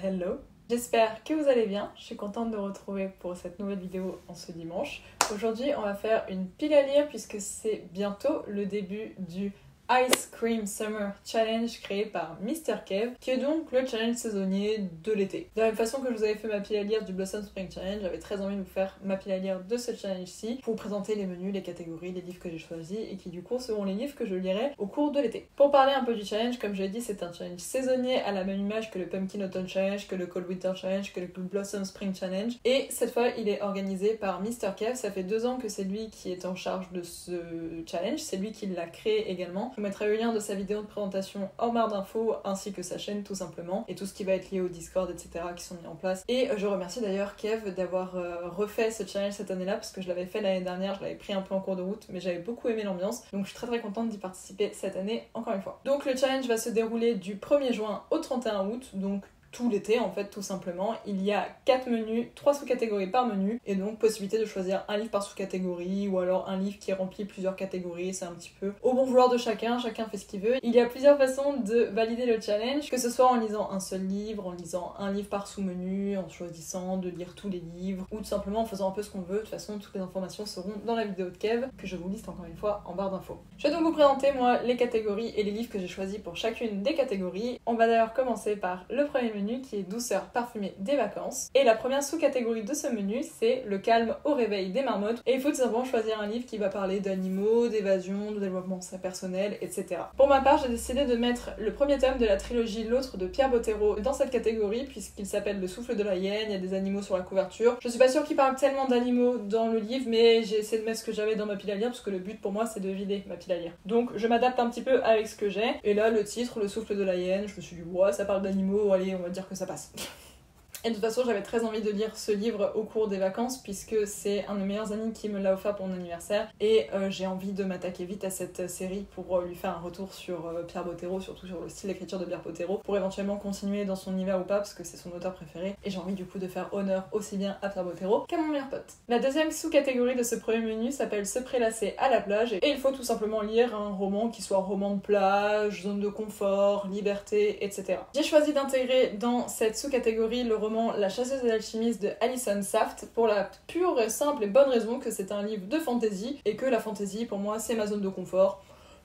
Hello. J'espère que vous allez bien, je suis contente de vous retrouver pour cette nouvelle vidéo en ce dimanche. Aujourd'hui on va faire une pile à lire puisque c'est bientôt le début du Ice Cream Summer Challenge créé par Mr. Kev, qui est donc le challenge saisonnier de l'été. De la même façon que je vous avais fait ma pile à lire du Blossom Spring Challenge, j'avais très envie de vous faire ma pile à lire de ce challenge-ci pour vous présenter les menus, les catégories, les livres que j'ai choisis et qui du coup seront les livres que je lirai au cours de l'été. Pour parler un peu du challenge, comme je l'ai dit, c'est un challenge saisonnier à la même image que le Pumpkin Autumn Challenge, que le Cold Winter Challenge, que le Blossom Spring Challenge. Et cette fois, il est organisé par Mr. Kev. Ça fait 2 ans que c'est lui qui est en charge de ce challenge, c'est lui qui l'a créé également. Je vous mettrai le lien de sa vidéo de présentation en barre d'infos ainsi que sa chaîne tout simplement et tout ce qui va être lié au Discord etc qui sont mis en place. Et je remercie d'ailleurs Kev d'avoir refait ce challenge cette année-là parce que je l'avais fait l'année dernière, je l'avais pris un peu en cours de route mais j'avais beaucoup aimé l'ambiance donc je suis très contente d'y participer cette année encore une fois. Donc le challenge va se dérouler du 1er juin au 31 août donc tout l'été en fait tout simplement. Il y a 4 menus, 3 sous-catégories par menu et donc possibilité de choisir un livre par sous-catégorie ou alors un livre qui remplit plusieurs catégories, c'est un petit peu au bon vouloir de chacun fait ce qu'il veut. Il y a plusieurs façons de valider le challenge, que ce soit en lisant un seul livre, en lisant un livre par sous-menu, en choisissant de lire tous les livres ou tout simplement en faisant un peu ce qu'on veut. De toute façon toutes les informations seront dans la vidéo de Kev que je vous liste encore une fois en barre d'infos. Je vais donc vous présenter moi les catégories et les livres que j'ai choisis pour chacune des catégories. On va d'ailleurs commencer par le premier menu qui est douceur parfumée des vacances. Et la première sous-catégorie de ce menu, c'est le calme au réveil des marmottes. Et il faut tout simplement choisir un livre qui va parler d'animaux, d'évasion, de développement personnel, etc. Pour ma part, j'ai décidé de mettre le premier tome de la trilogie L'autre de Pierre Bottero dans cette catégorie, puisqu'il s'appelle Le souffle de la hyène, il y a des animaux sur la couverture. Je suis pas sûre qu'il parle tellement d'animaux dans le livre, mais j'ai essayé de mettre ce que j'avais dans ma pile à lire, parce que le but pour moi c'est de vider ma pile à lire. Donc je m'adapte un petit peu avec ce que j'ai. Et là, le titre, Le souffle de la hyène, je me suis dit, ouais, ça parle d'animaux, allez, on va dire que ça passe. Et de toute façon, j'avais très envie de lire ce livre au cours des vacances puisque c'est un de mes meilleurs amis qui me l'a offert pour mon anniversaire et j'ai envie de m'attaquer vite à cette série pour lui faire un retour sur Pierre Bottero, surtout sur le style d'écriture de Pierre Bottero, pour éventuellement continuer dans son univers ou pas parce que c'est son auteur préféré et j'ai envie du coup de faire honneur aussi bien à Pierre Bottero qu'à mon meilleur pote. La deuxième sous-catégorie de ce premier menu s'appelle Se prélasser à la plage et il faut tout simplement lire un roman qui soit roman de plage, zone de confort, liberté, etc. J'ai choisi d'intégrer dans cette sous-catégorie le roman La chasseuse et l'alchimiste de Alison Saft pour la pure, simple et bonne raison que c'est un livre de fantasy et que la fantasy pour moi c'est ma zone de confort.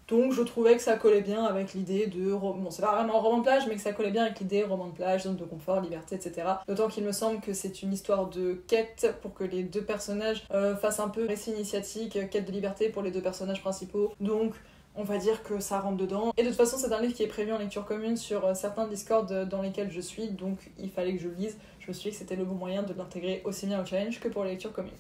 Donc je trouvais que ça collait bien avec l'idée de... Bon, c'est pas vraiment un roman de plage, mais que ça collait bien avec l'idée roman de plage, zone de confort, liberté, etc. D'autant qu'il me semble que c'est une histoire de quête pour que les deux personnages fassent un peu récit initiatique, quête de liberté pour les deux personnages principaux. Donc on va dire que ça rentre dedans. Et de toute façon, c'est un livre qui est prévu en lecture commune sur certains Discord dans lesquels je suis, donc il fallait que je le lise. Je me suis dit que c'était le bon moyen de l'intégrer aussi bien au challenge que pour les lectures communes.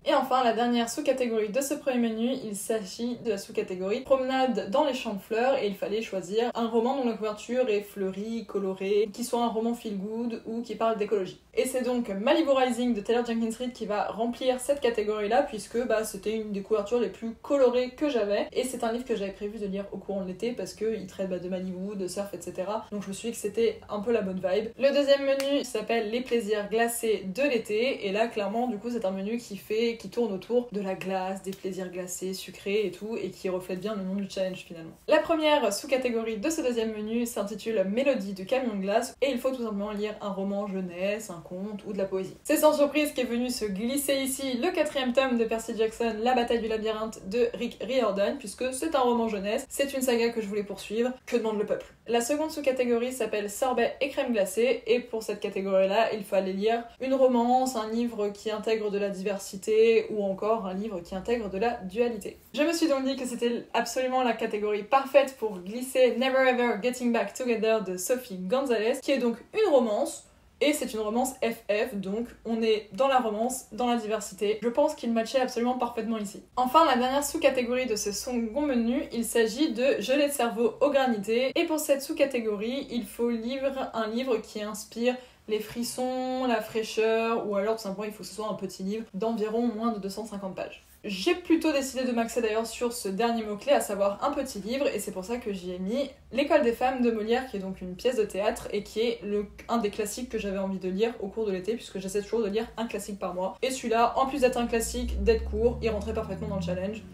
Et enfin, la dernière sous-catégorie de ce premier menu, il s'agit de la sous-catégorie Promenade dans les champs de fleurs et il fallait choisir un roman dont la couverture est fleurie, colorée, qui soit un roman feel-good ou qui parle d'écologie. Et c'est donc Malibu Rising de Taylor Jenkins Reid qui va remplir cette catégorie-là puisque c'était une des couvertures les plus colorées que j'avais et c'est un livre que j'avais prévu de lire au courant de l'été parce qu'il traite de Malibu, de surf, etc. Donc je me suis dit que c'était un peu la bonne vibe. Le deuxième menu s'appelle Les plaisirs glacés de l'été et là clairement du coup c'est un menu qui tourne autour de la glace, des plaisirs glacés, sucrés et tout, et qui reflète bien le nom du challenge finalement. La première sous-catégorie de ce deuxième menu s'intitule Mélodie du camion de glace, et il faut tout simplement lire un roman jeunesse, un conte ou de la poésie. C'est sans surprise qu'est venu se glisser ici le 4e tome de Percy Jackson, La bataille du labyrinthe de Rick Riordan, puisque c'est un roman jeunesse, c'est une saga que je voulais poursuivre, que demande le peuple. La seconde sous-catégorie s'appelle Sorbet et crème glacée, et pour cette catégorie-là, il fallait lire une romance, un livre qui intègre de la diversité, ou encore un livre qui intègre de la dualité. Je me suis donc dit que c'était absolument la catégorie parfaite pour glisser Never Ever Getting Back Together de Sophie Gonzalez, qui est donc une romance, et c'est une romance FF, donc on est dans la romance, dans la diversité. Je pense qu'il matchait absolument parfaitement ici. Enfin, la dernière sous-catégorie de ce second menu, il s'agit de Gelée de cerveau au granité, et pour cette sous-catégorie, il faut lire un livre qui inspire les frissons, la fraîcheur, ou alors tout simplement il faut que ce soit un petit livre d'environ moins de 250 pages. J'ai plutôt décidé de m'axer d'ailleurs sur ce dernier mot-clé, à savoir un petit livre, et c'est pour ça que j'y ai mis L'école des femmes de Molière, qui est donc une pièce de théâtre, et qui est un des classiques que j'avais envie de lire au cours de l'été, puisque j'essaie toujours de lire un classique par mois. Et celui-là, en plus d'être un classique, d'être court, il rentrait parfaitement dans le challenge.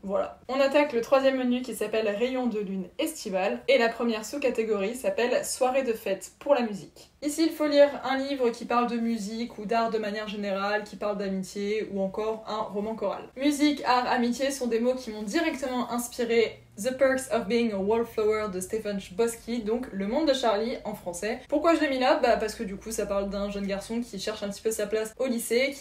Voilà. On attaque le troisième menu qui s'appelle Rayon de lune estivale et la première sous-catégorie s'appelle Soirée de fête pour la musique. Ici, il faut lire un livre qui parle de musique ou d'art de manière générale, qui parle d'amitié ou encore un roman choral. Musique, art, amitié sont des mots qui m'ont directement inspiré The Perks of Being a Wallflower de Stephen Chbosky, donc Le Monde de Charlie en français. Pourquoi je l'ai mis là? Parce que du coup ça parle d'un jeune garçon qui cherche un petit peu sa place au lycée,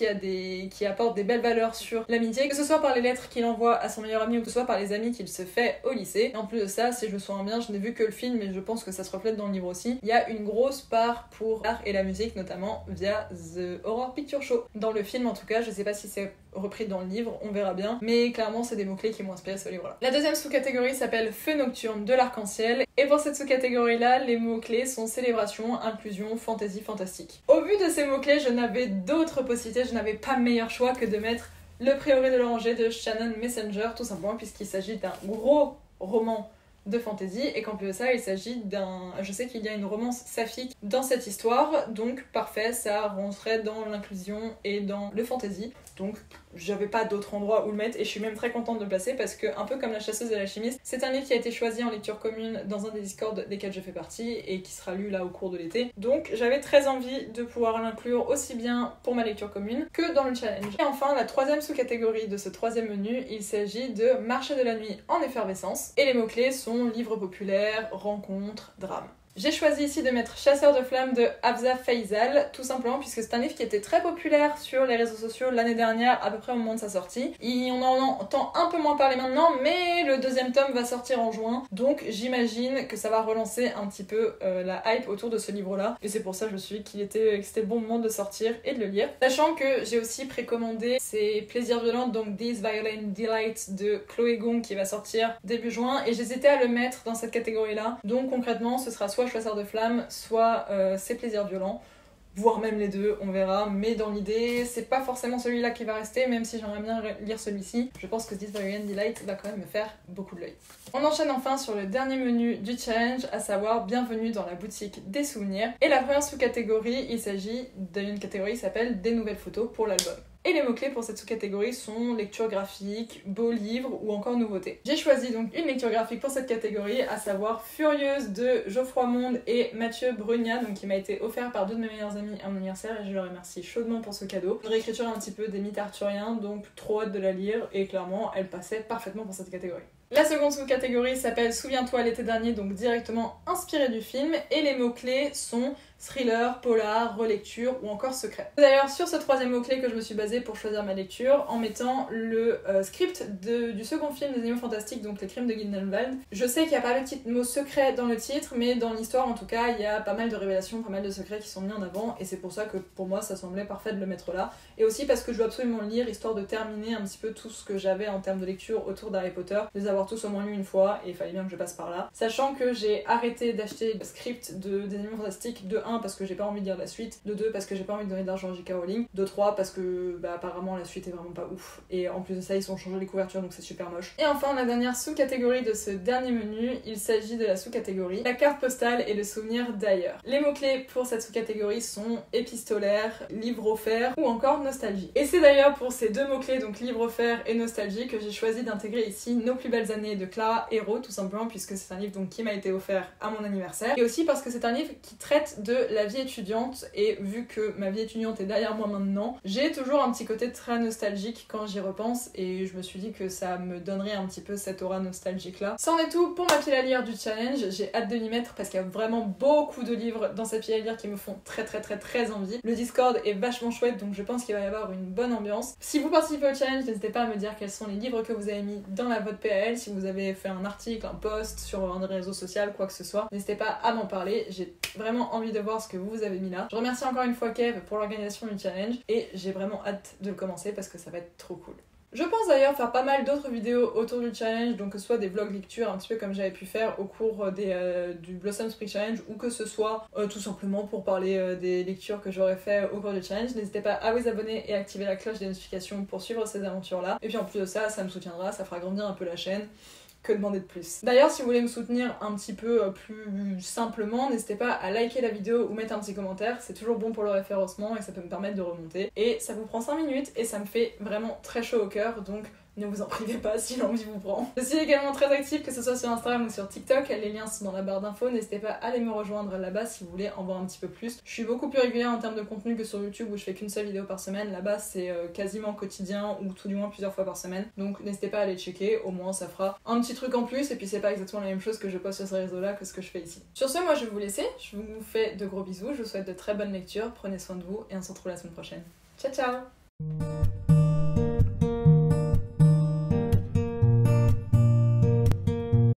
qui apporte des belles valeurs sur l'amitié, que ce soit par les lettres qu'il envoie à son meilleur ami ou que ce soit par les amis qu'il se fait au lycée. Et en plus de ça, si je me souviens bien, je n'ai vu que le film mais je pense que ça se reflète dans le livre aussi, il y a une grosse part pour l'art et la musique, notamment via The Horror Picture Show. Dans le film en tout cas, je sais pas si c'est repris dans le livre, on verra bien, mais clairement c'est des mots-clés qui m'ont inspiré ce livre-là. La deuxième sous-catégorie s'appelle Feu nocturne de l'arc-en-ciel, et pour cette sous-catégorie-là, les mots-clés sont célébration, inclusion, fantasy, fantastique. Au vu de ces mots-clés, je n'avais d'autres possibilités, je n'avais pas meilleur choix que de mettre Le Prieuré de l'Oranger de Shannon Messenger, tout simplement puisqu'il s'agit d'un gros roman de fantasy et qu'en plus de ça il s'agit d'un... Je sais qu'il y a une romance saphique dans cette histoire, donc parfait, ça rentrait dans l'inclusion et dans le fantasy, donc j'avais pas d'autre endroit où le mettre et je suis même très contente de le placer parce que, un peu comme La Chasseuse et l'Alchimiste, c'est un livre qui a été choisi en lecture commune dans un des Discords desquels je fais partie et qui sera lu là au cours de l'été, donc j'avais très envie de pouvoir l'inclure aussi bien pour ma lecture commune que dans le challenge. Et enfin, la troisième sous-catégorie de ce troisième menu, il s'agit de Marché de la nuit en effervescence et les mots-clés sont livres populaires, rencontres, drames. J'ai choisi ici de mettre Chasseur de flammes de Hafsa Faizal, tout simplement puisque c'est un livre qui était très populaire sur les réseaux sociaux l'année dernière, à peu près au moment de sa sortie. On en entend un peu moins parler maintenant, mais le deuxième tome va sortir en juin, donc j'imagine que ça va relancer un petit peu la hype autour de ce livre-là, et c'est pour ça que je me suis dit que c'était le bon moment de sortir et de le lire. Sachant que j'ai aussi précommandé ces Plaisirs violents, donc These Violent Delights de Chloé Gong qui va sortir début juin, et j'hésitais à le mettre dans cette catégorie-là, donc concrètement ce sera soit Chasseur de flammes, soit Ses plaisirs violents, voire même les deux, on verra, mais dans l'idée, c'est pas forcément celui-là qui va rester, même si j'aimerais bien lire celui-ci. Je pense que This Very End Delight va quand même me faire beaucoup de l'œil. On enchaîne enfin sur le dernier menu du challenge, à savoir Bienvenue dans la boutique des souvenirs. Et la première sous-catégorie, il s'agit d'une catégorie qui s'appelle Des nouvelles photos pour l'album. Et les mots-clés pour cette sous-catégorie sont lecture graphique, beaux livres ou encore nouveautés. J'ai choisi donc une lecture graphique pour cette catégorie, à savoir Furieuse de Geoffroy Monde et Mathieu Brugna, donc qui m'a été offert par deux de mes meilleurs amis à mon anniversaire et je leur remercie chaudement pour ce cadeau. Une réécriture un petit peu des mythes arthuriens, donc trop hâte de la lire et clairement elle passait parfaitement pour cette catégorie. La seconde sous-catégorie s'appelle Souviens-toi l'été dernier, donc directement inspiré du film, et les mots-clés sont thriller, polar, relecture ou encore secret. C'est d'ailleurs sur ce troisième mot-clé que je me suis basée pour choisir ma lecture, en mettant le script du second film des Animaux Fantastiques, donc Les Crimes de Grindelwald. Je sais qu'il n'y a pas le petit mot secret dans le titre, mais dans l'histoire en tout cas, il y a pas mal de révélations, pas mal de secrets qui sont mis en avant, et c'est pour ça que pour moi ça semblait parfait de le mettre là. Et aussi parce que je veux absolument le lire, histoire de terminer un petit peu tout ce que j'avais en termes de lecture autour d'Harry Potter, les avoir tous au moins lu une fois, et il fallait bien que je passe par là. Sachant que j'ai arrêté d'acheter le script des Animaux Fantastiques, de 1 parce que j'ai pas envie de lire la suite, de 2 parce que j'ai pas envie de donner d'argent à J.K. Rowling, de 3 parce que apparemment la suite est vraiment pas ouf, et en plus de ça ils ont changé les couvertures donc c'est super moche. Et enfin la dernière sous-catégorie de ce dernier menu, il s'agit de la sous-catégorie La carte postale et le souvenir d'ailleurs. Les mots-clés pour cette sous-catégorie sont épistolaire, livre offert ou encore nostalgie. Et c'est d'ailleurs pour ces deux mots-clés, donc livre offert et nostalgie, que j'ai choisi d'intégrer ici Nos plus belles années de Clara Hérault, tout simplement puisque c'est un livre donc qui m'a été offert à mon anniversaire, et aussi parce que c'est un livre qui traite de la vie étudiante, et vu que ma vie étudiante est derrière moi maintenant, j'ai toujours un petit côté très nostalgique quand j'y repense, et je me suis dit que ça me donnerait un petit peu cette aura nostalgique là. Ça en est tout pour ma pile à lire du challenge, j'ai hâte de m'y mettre parce qu'il y a vraiment beaucoup de livres dans cette pile à lire qui me font très envie. Le Discord est vachement chouette, donc je pense qu'il va y avoir une bonne ambiance. Si vous participez au challenge, n'hésitez pas à me dire quels sont les livres que vous avez mis dans votre PAL, si vous avez fait un article, un post sur un réseau social, quoi que ce soit, n'hésitez pas à m'en parler, j'ai vraiment envie de voir ce que vous avez mis là. Je remercie encore une fois Kev pour l'organisation du challenge et j'ai vraiment hâte de le commencer parce que ça va être trop cool. Je pense d'ailleurs faire pas mal d'autres vidéos autour du challenge, donc que ce soit des vlogs lecture un petit peu comme j'avais pu faire au cours du Blossom Spring Challenge, ou que ce soit tout simplement pour parler des lectures que j'aurais fait au cours du challenge. N'hésitez pas à vous abonner et activer la cloche des notifications pour suivre ces aventures là. Et puis en plus de ça, ça me soutiendra, ça fera grandir un peu la chaîne. Que demander de plus? D'ailleurs, si vous voulez me soutenir un petit peu plus simplement, n'hésitez pas à liker la vidéo ou mettre un petit commentaire, c'est toujours bon pour le référencement et ça peut me permettre de remonter. Et ça vous prend 5 minutes et ça me fait vraiment très chaud au cœur, donc ne vous en privez pas si l'envie vous prend. Je suis également très active, que ce soit sur Instagram ou sur TikTok, les liens sont dans la barre d'infos, n'hésitez pas à aller me rejoindre là-bas si vous voulez en voir un petit peu plus. Je suis beaucoup plus régulière en termes de contenu que sur YouTube où je fais qu'une seule vidéo par semaine, là-bas c'est quasiment quotidien ou tout du moins plusieurs fois par semaine, donc n'hésitez pas à aller checker, au moins ça fera un petit truc en plus et puis c'est pas exactement la même chose que je poste sur ces réseaux-là que ce que je fais ici. Sur ce, moi je vais vous laisser, je vous fais de gros bisous, je vous souhaite de très bonnes lectures, prenez soin de vous et on se retrouve la semaine prochaine. Ciao ciao!